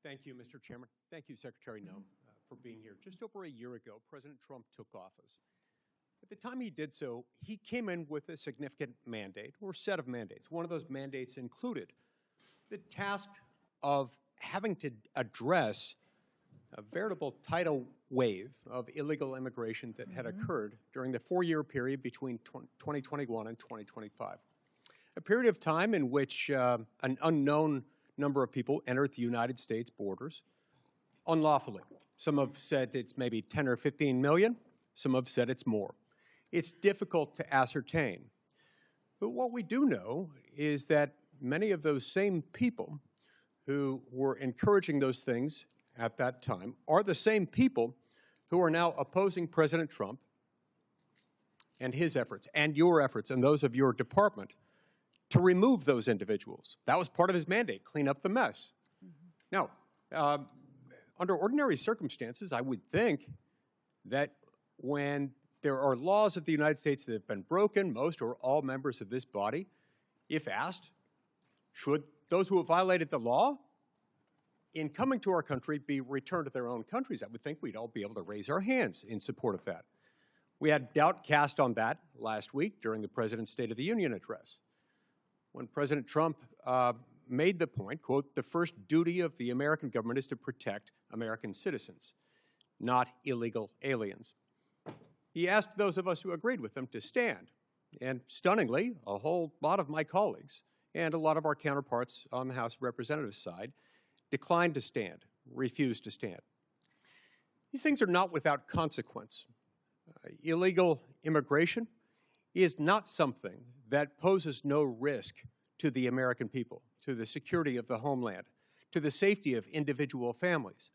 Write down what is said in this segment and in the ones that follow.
Thank you, Mr. Chairman. Thank you, Secretary Noem, for being here. Just over a year ago, President Trump took office. At the time he did so, he came in with a significant mandate or set of mandates. One of those mandates included the task of having to address a veritable tidal wave of illegal immigration that had occurred during the 4-year period between 2021 and 2025. A period of time in which an unknown number of people entered the United States borders unlawfully. Some have said it's maybe 10 or 15 million. Some have said it's more. It's difficult to ascertain. But what we do know is that many of those same people who were encouraging those things at that time are the same people who are now opposing President Trump and his efforts and your efforts and those of your department to remove those individuals. That was part of his mandate, clean up the mess. Now, under ordinary circumstances, I would think that when there are laws of the United States that have been broken, most or all members of this body, if asked, should those who have violated the law in coming to our country be returned to their own countries? I would think we'd all be able to raise our hands in support of that. We had doubt cast on that last week during the President's State of the Union address, when President Trump made the point, quote, the first duty of the American government is to protect American citizens, not illegal aliens. He asked those of us who agreed with him to stand, and stunningly, a whole lot of my colleagues and a lot of our counterparts on the House of Representatives side declined to stand, refused to stand. These things are not without consequence. Illegal immigration is not something that poses no risk to the American people, to the security of the homeland, to the safety of individual families.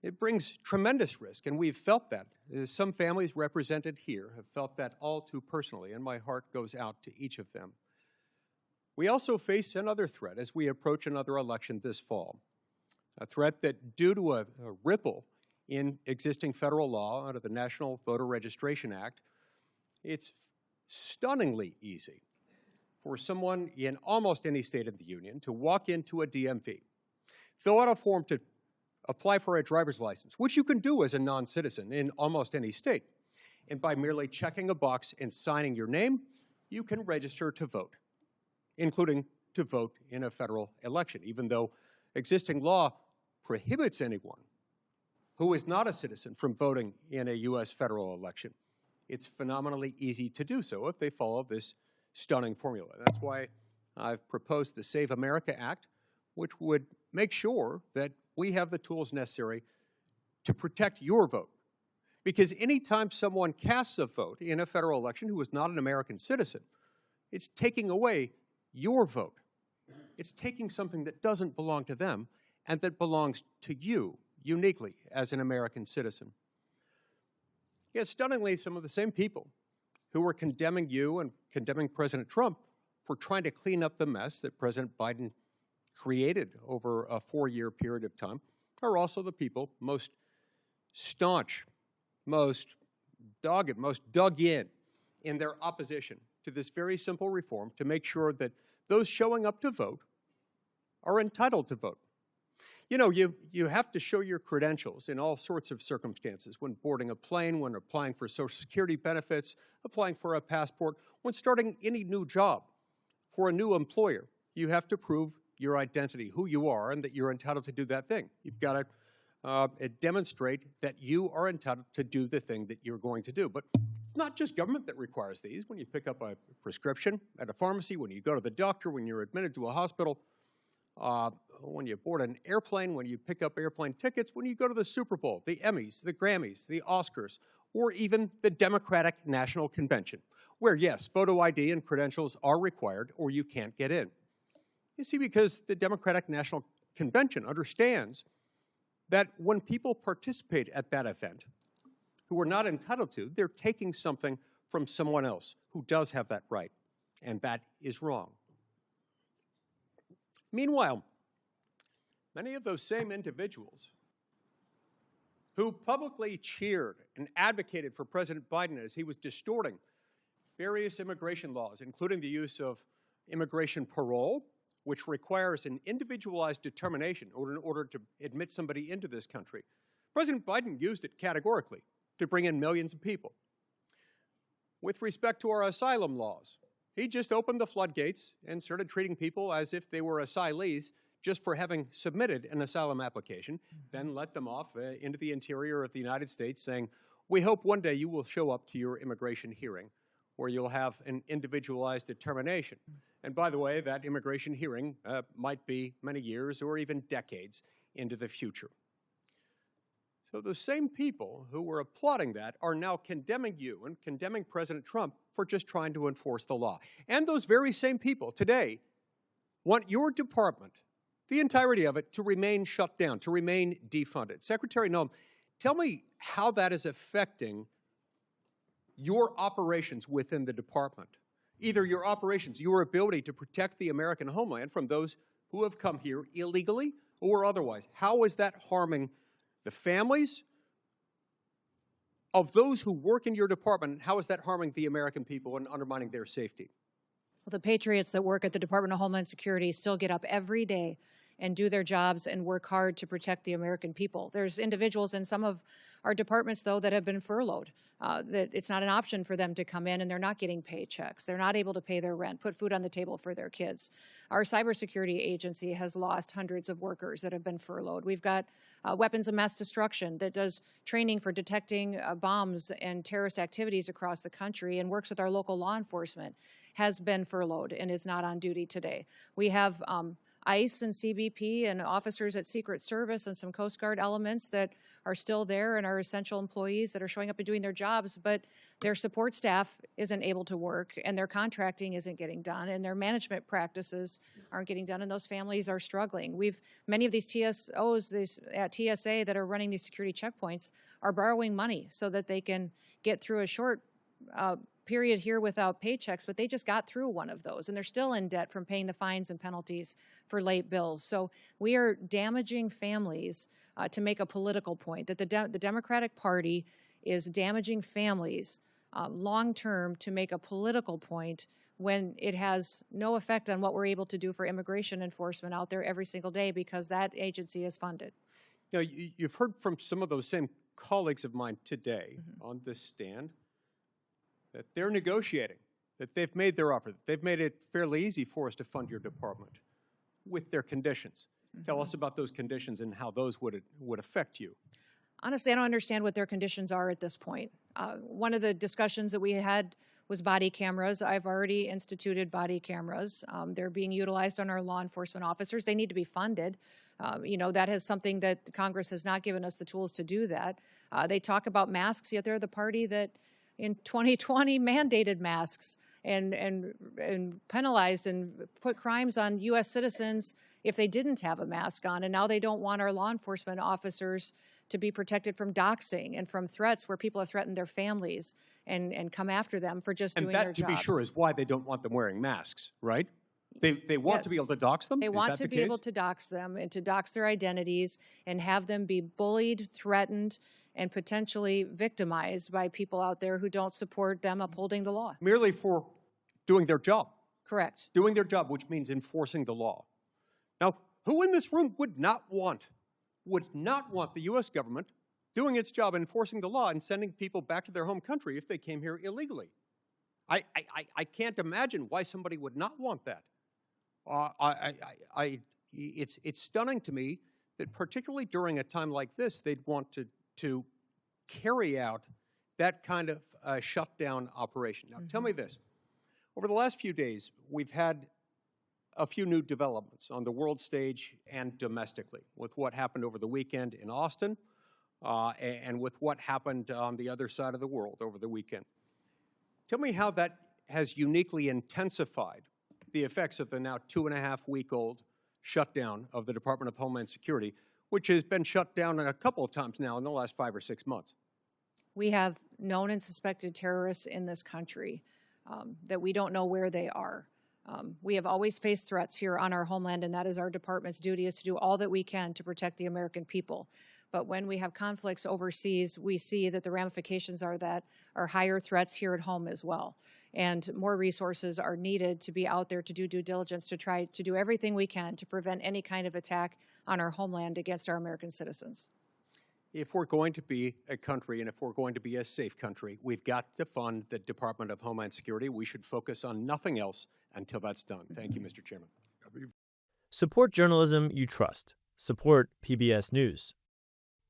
It brings tremendous risk, and we've felt that. Some families represented here have felt that all too personally, and my heart goes out to each of them. We also face another threat as we approach another election this fall, a threat that, due to a ripple in existing federal law under the National Voter Registration Act, it's stunningly easy for someone in almost any state of the union to walk into a DMV, fill out a form to apply for a driver's license, which you can do as a non-citizen in almost any state. And by merely checking a box and signing your name, you can register to vote, including to vote in a federal election, even though existing law prohibits anyone who is not a citizen from voting in a U.S. federal election. It's phenomenally easy to do so if they follow this stunning formula. That's why I've proposed the Save America Act, which would make sure that we have the tools necessary to protect your vote. Because anytime someone casts a vote in a federal election who is not an American citizen, it's taking away your vote. It's taking something that doesn't belong to them and that belongs to you uniquely as an American citizen. Yet stunningly, some of the same people who were condemning you and condemning President Trump for trying to clean up the mess that President Biden created over a 4-year period of time are also the people most staunch, most dogged, most dug in their opposition to this very simple reform to make sure that those showing up to vote are entitled to vote. You know, you have to show your credentials in all sorts of circumstances, when boarding a plane, when applying for Social Security benefits, applying for a passport, when starting any new job for a new employer. You have to prove your identity, who you are, and that you're entitled to do that thing. You've got to demonstrate that you are entitled to do the thing that you're going to do. But it's not just government that requires these. When you pick up a prescription at a pharmacy, when you go to the doctor, when you're admitted to a hospital, when you board an airplane, when you pick up airplane tickets, when you go to the Super Bowl, the Emmys, the Grammys, the Oscars, or even the Democratic National Convention, where, yes, photo ID and credentials are required or you can't get in. You see, because the Democratic National Convention understands that when people participate at that event who are not entitled to, they're taking something from someone else who does have that right, and that is wrong. Meanwhile, many of those same individuals who publicly cheered and advocated for President Biden as he was distorting various immigration laws, including the use of immigration parole, which requires an individualized determination in order to admit somebody into this country, President Biden used it categorically to bring in millions of people. With respect to our asylum laws, he just opened the floodgates and started treating people as if they were asylees just for having submitted an asylum application, then let them off into the interior of the United States saying, we hope one day you will show up to your immigration hearing where you'll have an individualized determination. And by the way, that immigration hearing might be many years or even decades into the future. So the same people who were applauding that are now condemning you and condemning President Trump for just trying to enforce the law. And those very same people today want your department, the entirety of it, to remain shut down, to remain defunded. Secretary Noem, tell me how that is affecting your operations within the department. Either your operations, your ability to protect the American homeland from those who have come here illegally or otherwise. How is that harming the families of those who work in your department? How is that harming the American people and undermining their safety? Well, the patriots that work at the Department of Homeland Security still get up every day and do their jobs and work hard to protect the American people. There's individuals in some of our departments, though, that have been furloughed, that it's not an option for them to come in and they're not getting paychecks. They're not able to pay their rent, put food on the table for their kids. Our cybersecurity agency has lost hundreds of workers that have been furloughed. We've got weapons of mass destruction that does training for detecting bombs and terrorist activities across the country and works with our local law enforcement, has been furloughed and is not on duty today. We have ICE and CBP and officers at Secret Service and some Coast Guard elements that are still there and are essential employees that are showing up and doing their jobs, but their support staff isn't able to work and their contracting isn't getting done and their management practices aren't getting done and those families are struggling. Many of these TSOs at TSA that are running these security checkpoints are borrowing money so that they can get through a short period here without paychecks, but they just got through one of those and they're still in debt from paying the fines and penalties for late bills. So we are damaging families to make a political point, that the Democratic Party is damaging families long-term to make a political point when it has no effect on what we're able to do for immigration enforcement out there every single day because that agency is funded. You know, you've heard from some of those same colleagues of mine today on this stand that they're negotiating, that they've made their offer, that they've made it fairly easy for us to fund your department with their conditions. Tell us about those conditions and how those would affect you. Honestly, I don't understand what their conditions are at this point. One of the discussions that we had was body cameras. I've already instituted body cameras. They're being utilized on our law enforcement officers. They need to be funded. That is something that Congress has not given us the tools to do that. They talk about masks, yet they're the party that in 2020 mandated masks and penalized and put crimes on U.S. citizens if they didn't have a mask on. And now they don't want our law enforcement officers to be protected from doxing and from threats where people have threatened their families and come after them for just doing their jobs. And that, to be sure, is why they don't want them wearing masks, right? They want to be able to dox them? They want to be able to dox them and to dox their identities and have them be bullied, threatened, and potentially victimized by people out there who don't support them upholding the law. Merely for doing their job. Correct. Doing their job, which means enforcing the law. Now, who in this room would not want the U.S. government doing its job enforcing the law and sending people back to their home country if they came here illegally? I can't imagine why somebody would not want that. It's stunning to me that particularly during a time like this, they'd want to carry out that kind of shutdown operation. Now, tell me this. Over the last few days, we've had a few new developments on the world stage and domestically with what happened over the weekend in Austin and with what happened on the other side of the world over the weekend. Tell me how that has uniquely intensified the effects of the now 2.5-week-old shutdown of the Department of Homeland Security, which has been shut down a couple of times now in the last 5 or 6 months. We have known and suspected terrorists in this country that we don't know where they are. We have always faced threats here on our homeland, and that is our department's duty, is to do all that we can to protect the American people. But when we have conflicts overseas, we see that the ramifications are higher threats here at home as well. And more resources are needed to be out there to do due diligence, to try to do everything we can to prevent any kind of attack on our homeland against our American citizens. If we're going to be a country and if we're going to be a safe country, we've got to fund the Department of Homeland Security. We should focus on nothing else until that's done. Thank you, Mr. Chairman. Support journalism you trust. Support PBS News.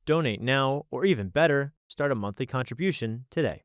Donate now, or even better, start a monthly contribution today.